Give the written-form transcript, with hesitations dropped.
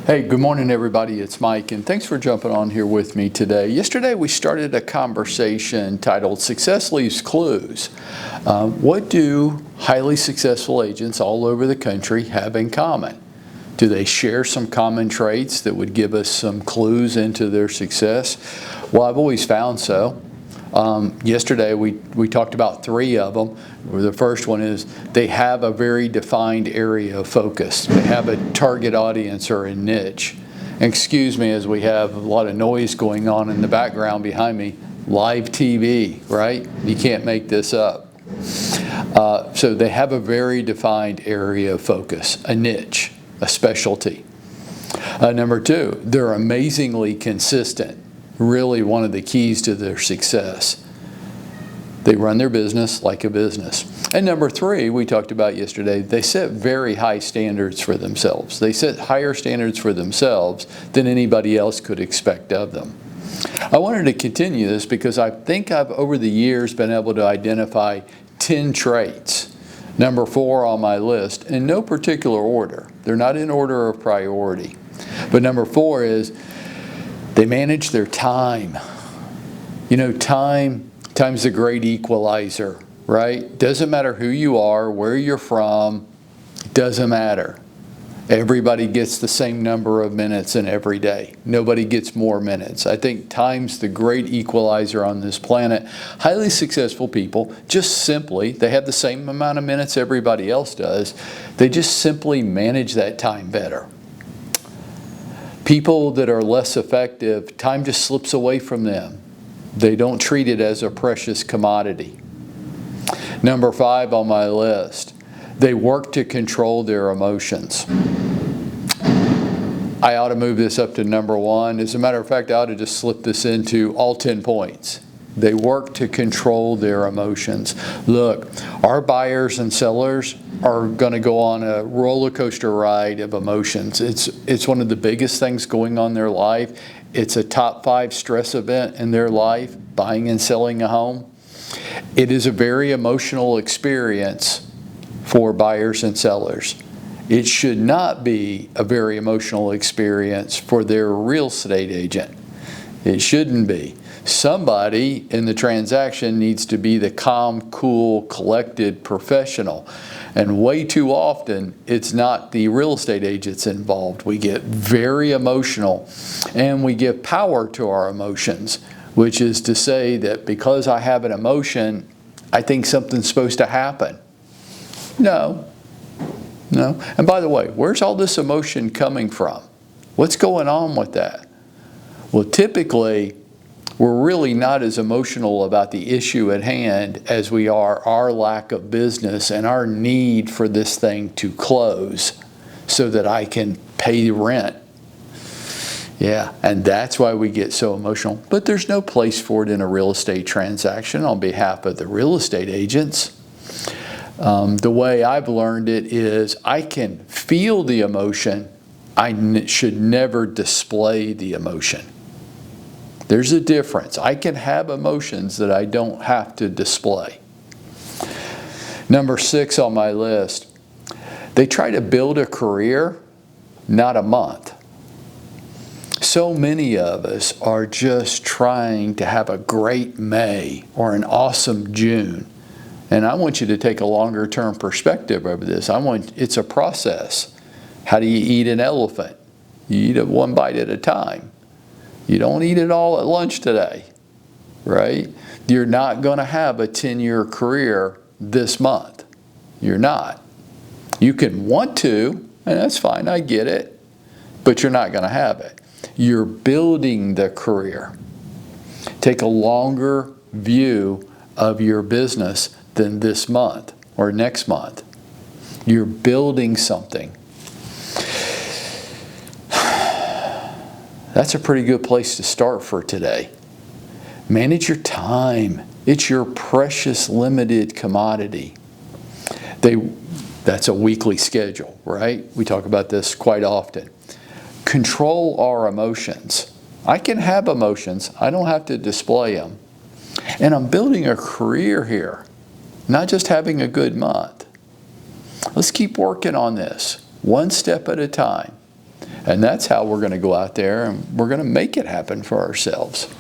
Hey, good morning everybody, it's Mike and thanks for jumping on here with me today. Yesterday we started a conversation titled Success Leaves Clues. What do highly successful agents all over the country have in common? Do they share some common traits that would give us some clues into their success? Well, I've always found so. Yesterday we talked about three of them. The first one is they have a very defined area of focus. They have a target audience or a niche. And excuse me as we have a lot of noise going on in the background behind me. Live TV, right? You can't make this up. So they have a very defined area of focus, a niche, a specialty. Number two, they're amazingly consistent. Really one of the keys to their success. They run their business like a business. And number three, we talked about yesterday, they set very high standards for themselves. They set higher standards for themselves than anybody else could expect of them. I wanted to continue this because I think I've over the years been able to identify 10 traits. Number 4 on my list in no particular order. They're not in order of priority. But number 4 is they manage their time. You know, time's a great equalizer, right? Doesn't matter who you are, where you're from, doesn't matter. Everybody gets the same number of minutes in every day. Nobody gets more minutes. I think time's the great equalizer on this planet. Highly successful people, just simply, they have the same amount of minutes everybody else does. They just simply manage that time better. People that are less effective, time just slips away from them. They don't treat it as a precious commodity. Number 5 on my list, they work to control their emotions. I ought to move this up to number 1. As a matter of fact, I ought to just slip this into all 10 points. They work to control their emotions. Look, our buyers and sellers are going to go on a roller coaster ride of emotions. It's one of the biggest things going on in their life. It's a top 5 stress event in their life, buying and selling a home. It is a very emotional experience for buyers and sellers. It should not be a very emotional experience for their real estate agent. It shouldn't be. Somebody in the transaction needs to be the calm, cool, collected professional. And way too often, it's not the real estate agents involved. We get very emotional and we give power to our emotions, which is to say that because I have an emotion, I think something's supposed to happen. No. And by the way, where's all this emotion coming from? What's going on with that? Well, typically, we're really not as emotional about the issue at hand as we are our lack of business and our need for this thing to close so that I can pay rent. Yeah, and that's why we get so emotional. But there's no place for it in a real estate transaction on behalf of the real estate agents. The way I've learned it is I can feel the emotion. I should never display the emotion. There's a difference. I can have emotions that I don't have to display. Number 6 on my list, they try to build a career, not a month. So many of us are just trying to have a great May or an awesome June. And I want you to take a longer term perspective over this. It's a process. How do you eat an elephant? You eat it one bite at a time. You don't eat it all at lunch today, right? You're not going to have a 10-year career this month. You're not. You can want to, and that's fine, I get it, but you're not going to have it. You're building the career. Take a longer view of your business than this month or next month. You're building something. That's a pretty good place to start for today. Manage your time. It's your precious limited commodity. That's a weekly schedule, right? We talk about this quite often. Control our emotions. I can have emotions. I don't have to display them. And I'm building a career here, not just having a good month. Let's keep working on this, one step at a time. And that's how we're going to go out there and we're going to make it happen for ourselves.